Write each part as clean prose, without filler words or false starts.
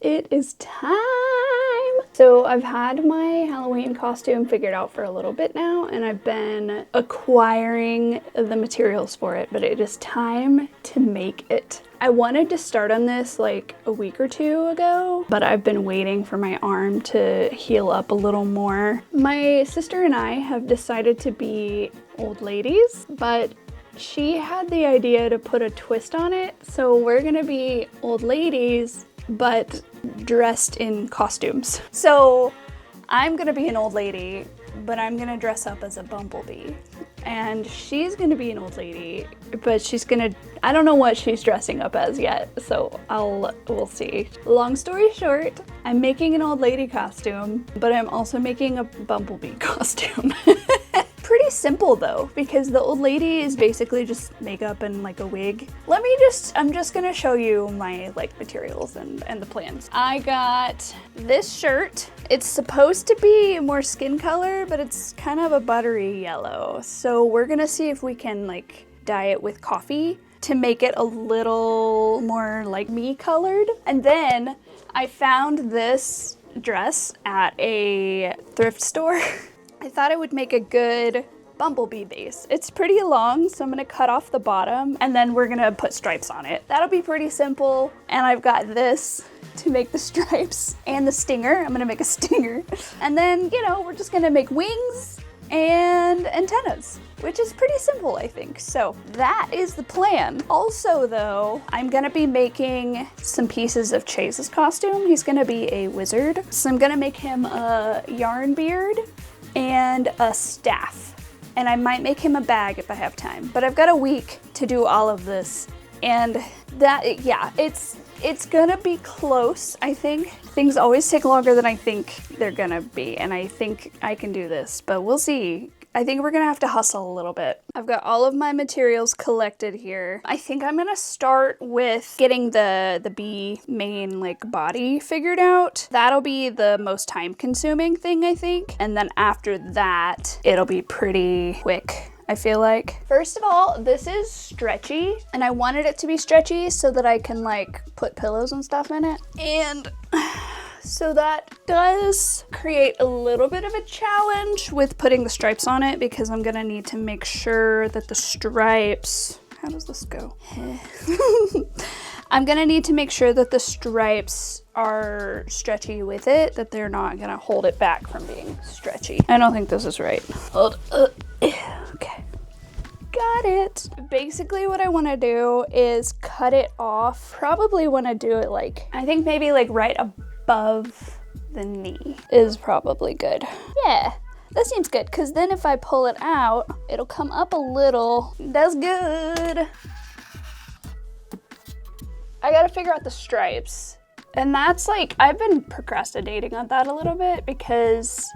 It is time! So I've had my Halloween costume figured out for a little bit now, and I've been acquiring the materials for it, but it is time to make it. I wanted to start on this like a week or two ago, but I've been waiting for my arm to heal up a little more. My sister and I have decided to be old ladies, but she had the idea to put a twist on it, so we're gonna be old ladies, but dressed in costumes. So I'm gonna be an old lady, but I'm gonna dress up as a bumblebee. And she's gonna be an old lady, but I don't know what she's dressing up as yet, so we'll see. Long story short, I'm making an old lady costume, but I'm also making a bumblebee costume. Pretty simple though, because the old lady is basically just makeup and like a wig. I'm just gonna show you my like materials and the plans. I got this shirt. It's supposed to be more skin color, but it's kind of a buttery yellow. So we're gonna see if we can like dye it with coffee to make it a little more like me colored. And then I found this dress at a thrift store. I thought it would make a good bumblebee base. It's pretty long, so I'm gonna cut off the bottom and then we're gonna put stripes on it. That'll be pretty simple. And I've got this to make the stripes and the stinger. I'm gonna make a stinger. And then, you know, we're just gonna make wings and antennas, which is pretty simple, I think. So that is the plan. Also though, I'm gonna be making some pieces of Chase's costume. He's gonna be a wizard. So I'm gonna make him a yarn beard and a staff. And I might make him a bag if I have time. But I've got a week to do all of this. And yeah, it's gonna be close, I think. Things always take longer than I think they're gonna be. And I think I can do this, but we'll see. I think we're gonna have to hustle a little bit. I've got all of my materials collected here. I think I'm gonna start with getting the bee main like body figured out. That'll be the most time consuming thing, I think. And then after that, it'll be pretty quick, I feel like. First of all, this is stretchy, and I wanted it to be stretchy so that I can like put pillows and stuff in it. And so that does create a little bit of a challenge with putting the stripes on it, because I'm gonna need to make sure that the stripes, how does this go? I'm gonna need to make sure that the stripes are stretchy with it, that they're not gonna hold it back from being stretchy. I don't think this is right. Okay. Got it. Basically what I want to do is cut it off. Probably want to do it like, I think maybe like right above the knee is probably good. Yeah, that seems good, because then if I pull it out, it'll come up a little. That's good. I gotta figure out the stripes. And that's like, I've been procrastinating on that a little bit because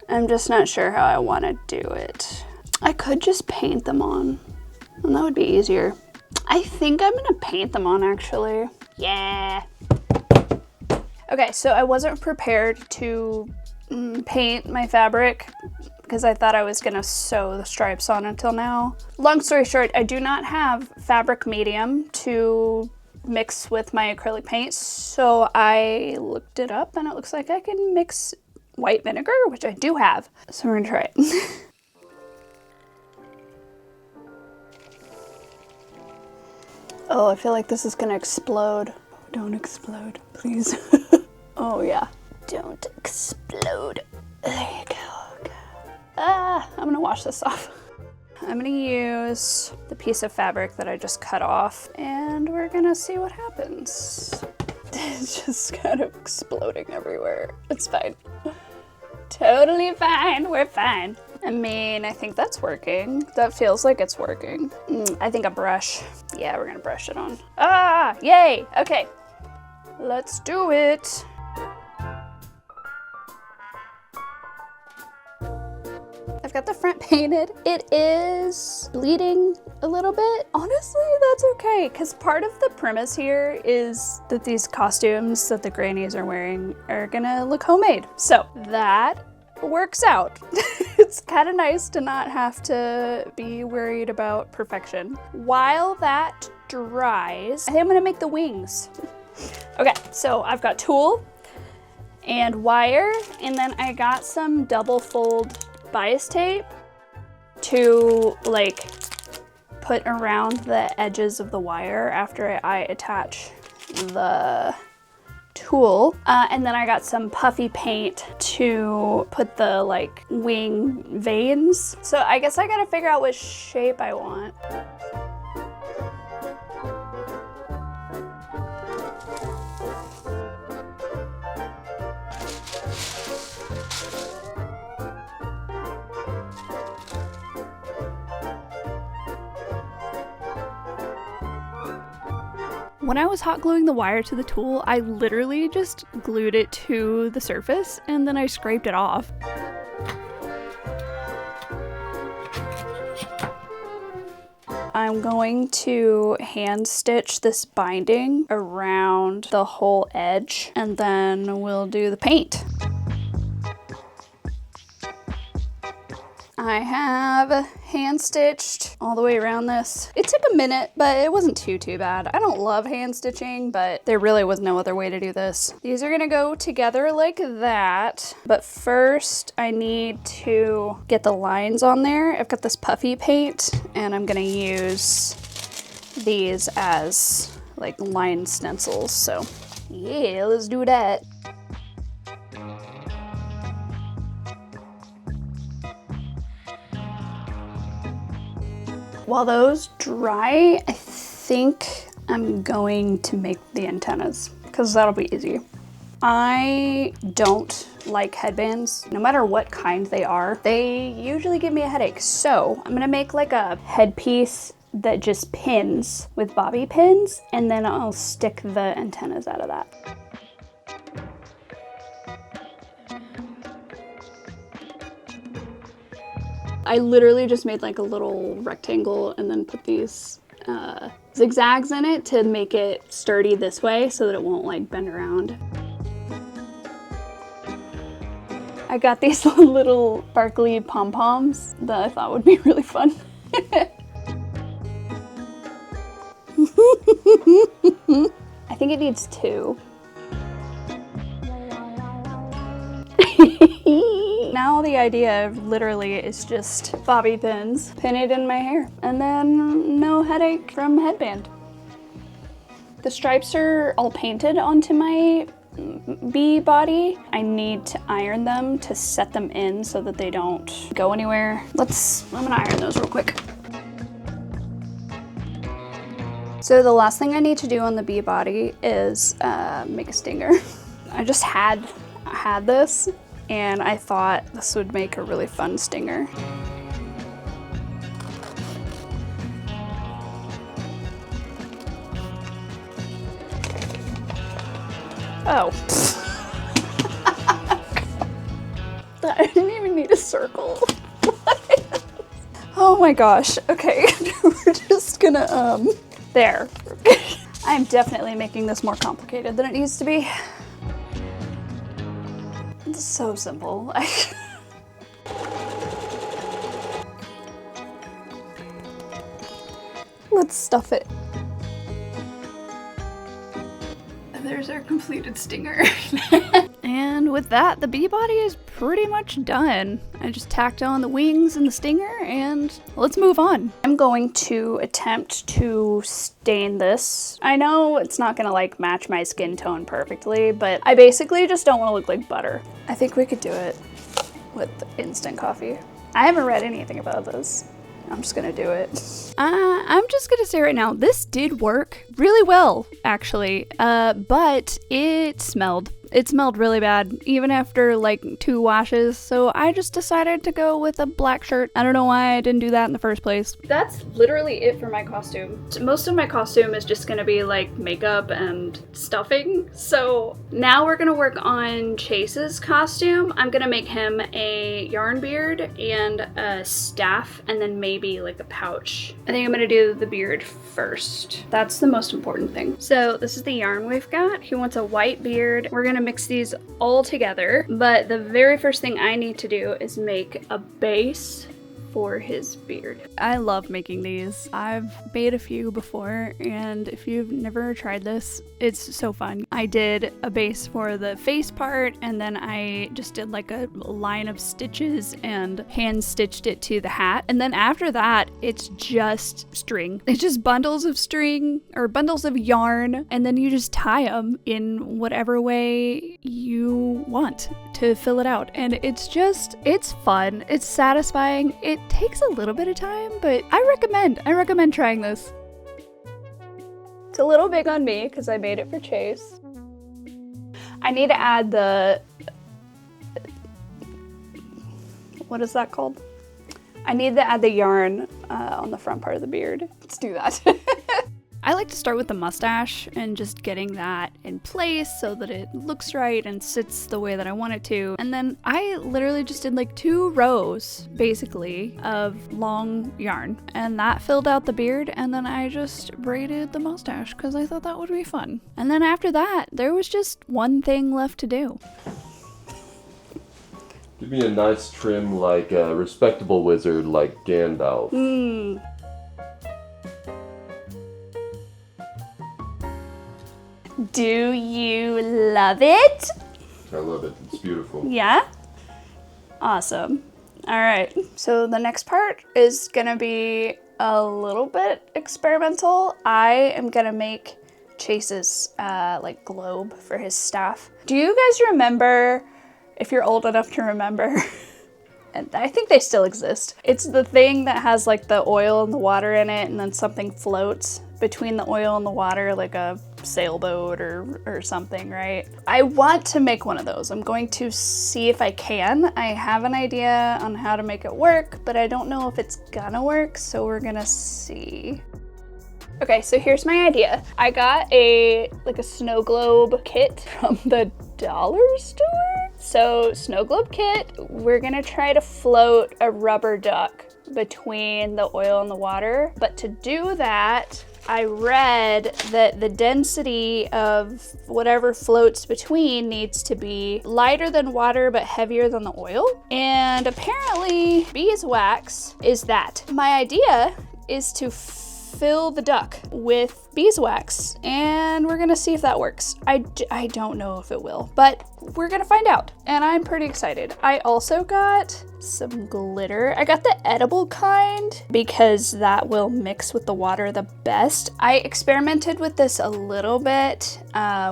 I'm just not sure how I want to do it. I could just paint them on, and that would be easier. I think I'm gonna paint them on actually. Yeah. Okay, so I wasn't prepared to paint my fabric because I thought I was gonna sew the stripes on until now. Long story short, I do not have fabric medium to mix with my acrylic paint, so I looked it up and it looks like I can mix white vinegar, which I do have. So we're gonna try it. Oh, I feel like this is gonna explode. Don't explode, please. Oh yeah, don't explode. There you go. Okay. I'm gonna wash this off. I'm gonna use the piece of fabric that I just cut off, and we're gonna see what happens. It's just kind of exploding everywhere. It's fine. Totally fine, we're fine. I mean, I think that's working. That feels like it's working. I think a brush. Yeah, we're gonna brush it on. Ah, yay, okay. Let's do it. I've got the front painted. It is bleeding a little bit. Honestly, that's okay, because part of the premise here is that these costumes that the grannies are wearing are gonna look homemade. So that works out. It's kind of nice to not have to be worried about perfection. While that dries, I think I'm gonna make the wings. Okay, so I've got tulle and wire, and then I got some double fold bias tape to like put around the edges of the wire after I attach the tulle. And then I got some puffy paint to put the like wing veins. So I guess I gotta figure out which shape I want. When I was hot gluing the wire to the tulle, I literally just glued it to the surface and then I scraped it off. I'm going to hand stitch this binding around the whole edge and then we'll do the paint. I have hand stitched all the way around this. It took a minute, but it wasn't too bad. I don't love hand stitching, but there really was no other way to do this. These are gonna go together like that, but first I need to get the lines on there. I've got this puffy paint and I'm gonna use these as like line stencils. So yeah, let's do that. While those dry, I think I'm going to make the antennas because that'll be easy. I don't like headbands, no matter what kind they are. They usually give me a headache. So I'm gonna make like a headpiece that just pins with bobby pins, and then I'll stick the antennas out of that. I literally just made like a little rectangle and then put these zigzags in it to make it sturdy this way so that it won't like bend around. I got these little sparkly pom-poms that I thought would be really fun. I think it needs 2. Now the idea of literally is just bobby pins, pin it in my hair, and then no headache from headband. The stripes are all painted onto my bee body. I need to iron them to set them in so that they don't go anywhere. I'm gonna iron those real quick. So the last thing I need to do on the bee body is make a stinger. I just had this and I thought this would make a really fun stinger. Oh. I didn't even need a circle. Oh my gosh. Okay, we're just gonna, there. I'm definitely making this more complicated than it needs to be. It's so simple. Let's stuff it. There's our completed stinger. And with that, the bee body is pretty much done. I just tacked on the wings and the stinger and let's move on. I'm going to attempt to stain this. I know it's not gonna like match my skin tone perfectly, but I basically just don't wanna look like butter. I think we could do it with instant coffee. I haven't read anything about this. I'm just gonna do it. I'm just gonna say right now, this did work really well, actually, but it smelled. It smelled really bad, even after like 2 washes, so I just decided to go with a black shirt. I don't know why I didn't do that in the first place. That's literally it for my costume. Most of my costume is just gonna be like makeup and stuffing, so now we're gonna work on Chase's costume. I'm gonna make him a yarn beard and a staff, and then maybe like a pouch. I think I'm gonna do the beard first. That's the most important thing. So this is the yarn we've got. He wants a white beard. We're gonna mix these all together, but the very first thing I need to do is make a base for his beard. I love making these. I've made a few before, and if you've never tried this, it's so fun. I did a base for the face part, and then I just did like a line of stitches and hand stitched it to the hat. And then after that, it's just string. It's just bundles of string or bundles of yarn, and then you just tie them in whatever way you want to fill it out. And it's fun. It's satisfying. It takes a little bit of time, but I recommend trying this. It's a little big on me because I made it for Chase. I need to add what is that called? I need to add the yarn on the front part of the beard. Let's do that. I like to start with the mustache and just getting that in place so that it looks right and sits the way that I want it to. And then I literally just did like 2 rows, basically, of long yarn. And that filled out the beard, and then I just braided the mustache because I thought that would be fun. And then after that, there was just one thing left to do. Give me a nice trim like a respectable wizard like Gandalf. Do you love it? I love it. It's beautiful. Yeah? Awesome. All right. So the next part is gonna be a little bit experimental. I am gonna make Chase's like globe for his staff. Do you guys remember, if you're old enough to remember, and I think they still exist, it's the thing that has like the oil and the water in it, and then something floats between the oil and the water, like a sailboat or something, right? I want to make one of those. I'm going to see if I can. I have an idea on how to make it work, but I don't know if it's gonna work, so we're gonna see. Okay, so here's my idea. I got a snow globe kit from the dollar store. So snow globe kit, we're gonna try to float a rubber duck between the oil and the water. But to do that, I read that the density of whatever floats between needs to be lighter than water but heavier than the oil. And apparently beeswax is that. My idea is to fill the duck with beeswax, and we're gonna see if that works. I don't know if it will, but we're gonna find out, and I'm pretty excited. I also got some glitter. I got the edible kind because that will mix with the water the best. I experimented with this a little bit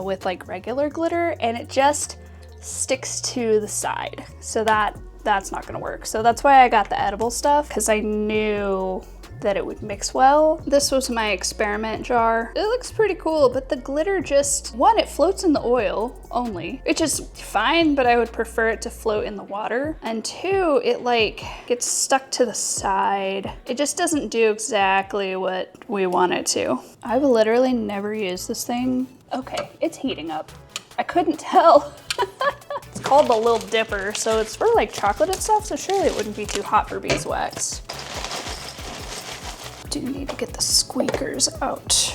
with like regular glitter, and it just sticks to the side, so that's not gonna work. So that's why I got the edible stuff, because I knew that it would mix well. This was my experiment jar. It looks pretty cool, but the glitter just, one, it floats in the oil only, which is fine, but I would prefer it to float in the water. And 2, it like gets stuck to the side. It just doesn't do exactly what we want it to. I've literally never used this thing. Okay, it's heating up. I couldn't tell. It's called the Little Dipper, so it's for like chocolate and stuff, so surely it wouldn't be too hot for beeswax. Do need to get the squeakers out.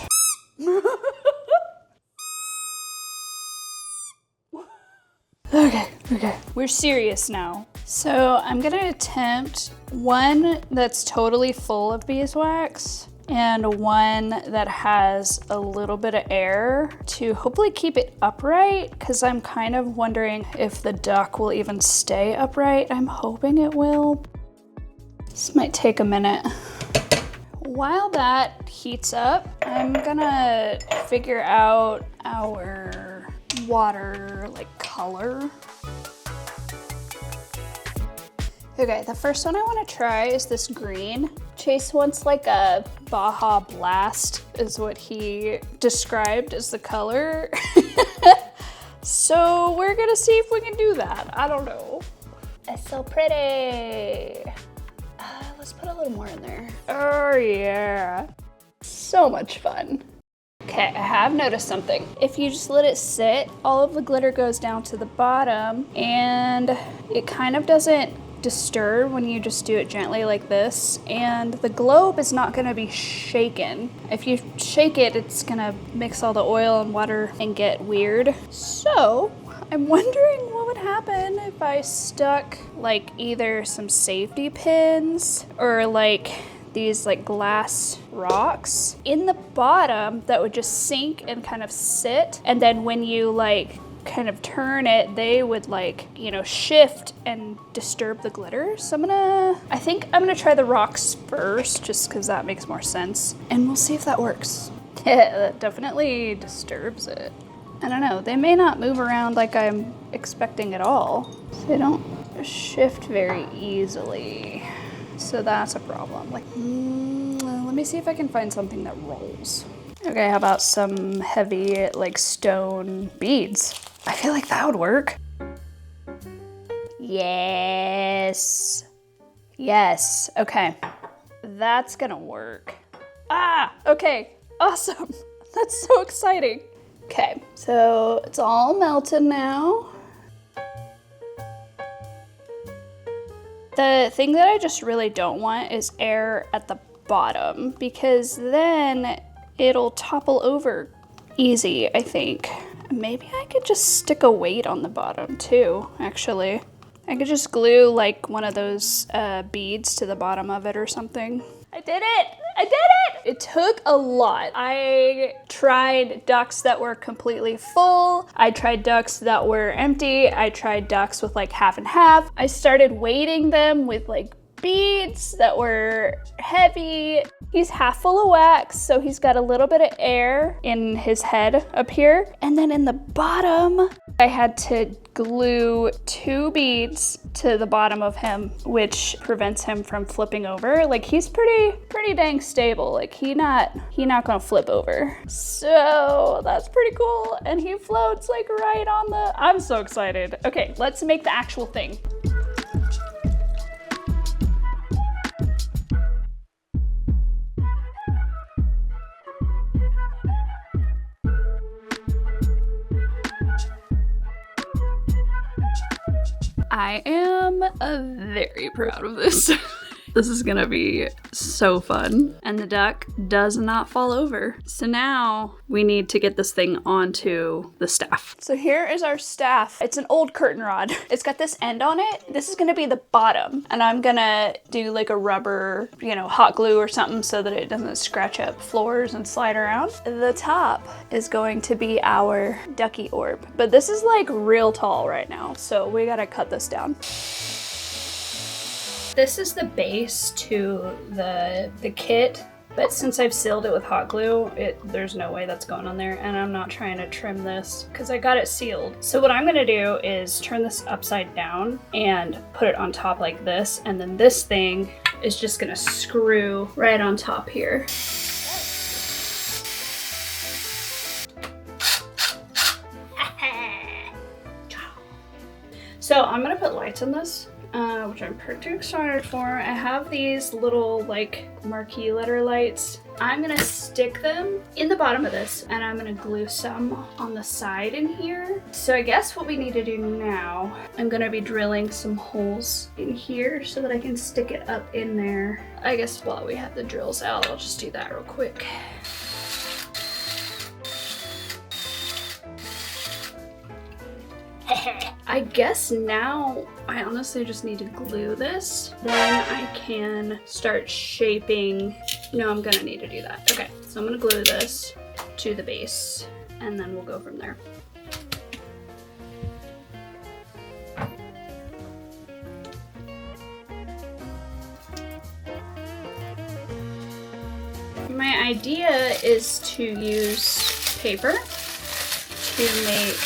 Okay. We're serious now. So I'm gonna attempt one that's totally full of beeswax and one that has a little bit of air to hopefully keep it upright, because I'm kind of wondering if the duck will even stay upright. I'm hoping it will. This might take a minute. While that heats up, I'm gonna figure out our water color. Okay, the first one I want to try is this green. Chase wants like a Baja Blast is what he described as the color. So we're gonna see if we can do that. I don't know. It's so pretty. Let's put a little more in there. Oh yeah. So much fun. Okay, I have noticed something. If you just let it sit, all of the glitter goes down to the bottom, and it kind of doesn't disturb when you just do it gently like this, and the globe is not gonna be shaken. If you shake it, it's gonna mix all the oil and water and get weird. So I'm wondering what would happen if I stuck like either some safety pins or like these like glass rocks in the bottom that would just sink and kind of sit, and then when you like kind of turn it, they would like, you know, shift and disturb the glitter. So I think I'm gonna try the rocks first, just because that makes more sense, and we'll see if that works. That definitely disturbs it. I don't know, they may not move around like I'm expecting at all. They don't shift very easily, so that's a problem. Like, let me see if I can find something that rolls. Okay, how about some heavy like stone beads? I feel like that would work. Yes. Yes, okay. That's gonna work. Ah, okay, awesome. That's so exciting. Okay, so it's all melted now. The thing that I just really don't want is air at the bottom, because then it'll topple over easy, I think. Maybe I could just stick a weight on the bottom too, actually. I could just glue like one of those beads to the bottom of it or something. I did it! I did it! It took a lot. I tried ducks that were completely full. I tried ducks that were empty. I tried ducks with like half and half. I started weighting them with like beads that were heavy. He's half full of wax, so he's got a little bit of air in his head up here. And then in the bottom, I had to glue 2 beads to the bottom of him, which prevents him from flipping over. Like, he's pretty dang stable. Like, he not gonna flip over. So that's pretty cool. And he floats like right on the, I'm so excited. Okay, let's make the actual thing. I am very proud of this. This is gonna be so fun. And the duck does not fall over. So now we need to get this thing onto the staff. So here is our staff. It's an old curtain rod. It's got this end on it. This is gonna be the bottom. And I'm gonna do like a rubber, you know, hot glue or something so that it doesn't scratch up floors and slide around. The top is going to be our ducky orb. But this is like real tall right now. So we gotta cut this down. This is the base to the kit, but since I've sealed it with hot glue, there's no way that's going on there, and I'm not trying to trim this because I got it sealed. So what I'm gonna do is turn this upside down and put it on top like this, and then this thing is just gonna screw right on top here. So I'm gonna put lights on this, which I'm pretty excited for. I have these little like marquee letter lights. I'm gonna stick them in the bottom of this, and I'm gonna glue some on the side in here. So I guess what we need to do now, I'm gonna be drilling some holes in here so that I can stick it up in there. I guess while we have the drills out, I'll just do that real quick. I guess now I honestly just need to glue this. Then I can start shaping. No, I'm gonna need to do that. Okay, so I'm gonna glue this to the base, and then we'll go from there. My idea is to use paper to make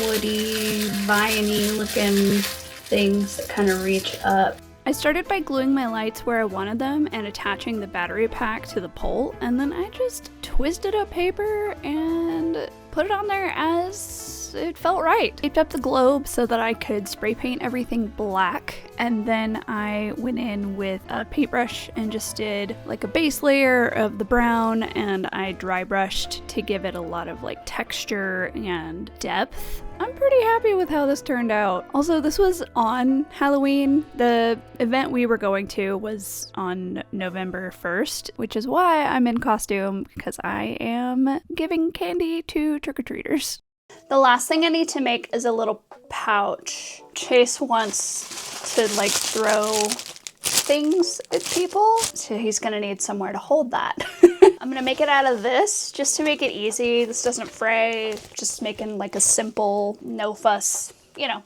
woody, viney looking things that kind of reach up. I started by gluing my lights where I wanted them and attaching the battery pack to the pole, and then I just twisted up paper and put it on there as it felt right. Taped up the globe so that I could spray paint everything black, and then I went in with a paintbrush and just did like a base layer of the brown, and I dry brushed to give it a lot of like texture and depth. I'm pretty happy with how this turned out. Also, this was on Halloween. The event we were going to was on November 1st, which is why I'm in costume, because I am giving candy to trick-or-treaters. The last thing I need to make is a little pouch. Chase wants to like throw things at people, so he's gonna need somewhere to hold that. I'm gonna make it out of this just to make it easy. This doesn't fray, just making like a simple, no fuss, you know.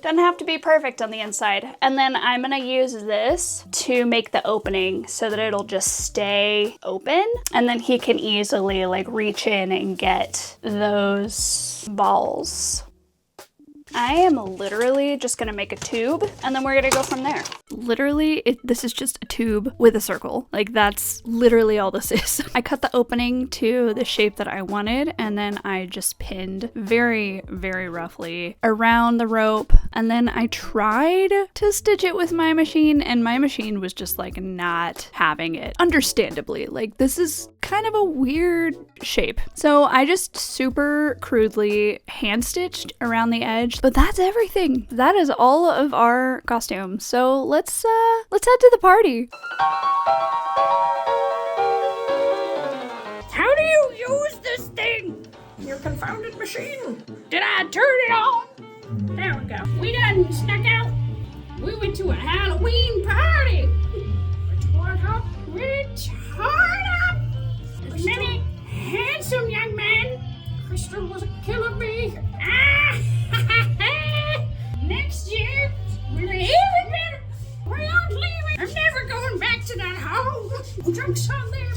Doesn't have to be perfect on the inside. And then I'm gonna use this to make the opening so that it'll just stay open. And then he can easily like reach in and get those balls. I am literally just gonna make a tube and then we're gonna go from there. Literally, this is just a tube with a circle. Like that's literally all this is. I cut the opening to the shape that I wanted and then I just pinned very, very roughly around the rope. And then I tried to stitch it with my machine and my machine was just like not having it. Understandably, like this is kind of a weird shape. So I just super crudely hand stitched around the edge. But that's everything. That is all of our costume. So let's head to the party. How do you use this thing? Your confounded machine. Did I turn it on? There we go. We done snuck out. We went to a Halloween party. Many handsome young men. Crystal was a killer bee. Next year, we're even better. We're not leaving. I'm never going back to that hole. Drinks on them.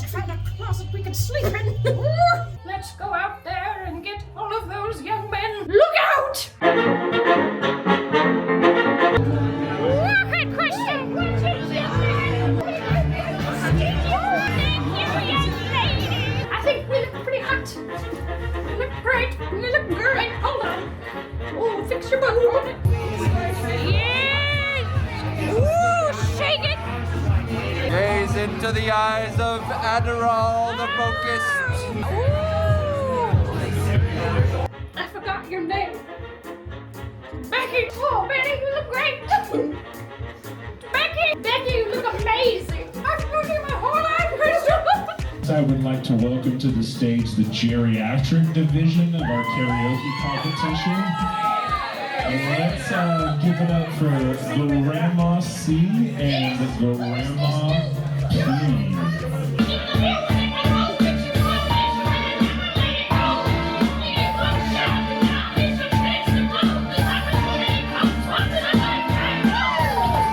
Find a closet we can sleep in. Let's go out there and get all of those young men. Look out! Look at Crystal. I think we look pretty hot. We look great. We look great. Hold on. Oh, fix your balloon. Yes! Ooh, shake it. Gaze into the eyes of Adderall the focused. Ooh. I forgot your name. Becky. Oh, Betty, you look great. Becky, you look amazing. I've known you my whole life, Crystal. I would like to welcome to the stage the geriatric division of our karaoke competition. And let's give it up for Grandma C and Grandma P.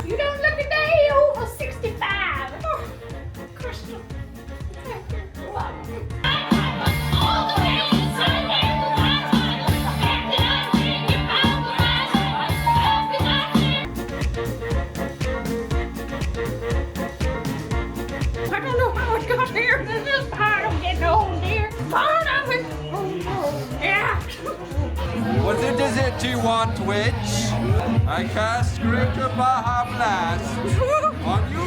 You don't look a day over 65. Oh, Crystal. I don't know how it got here. This is part of getting old, dear. Part of it. Oh, yeah. What is it you want, witch? I cast Great Baja Blast on you.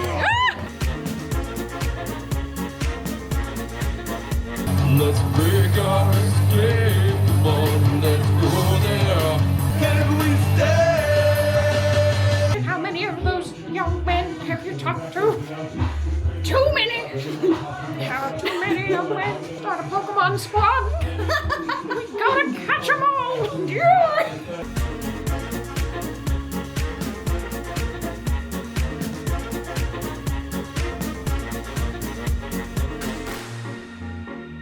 Let's break our escape. Come on, let's go there. Can we stay? How many of those young men have you talked to? Too many. How too many young men start a Pokemon squad? We gotta catch them all. Yeah.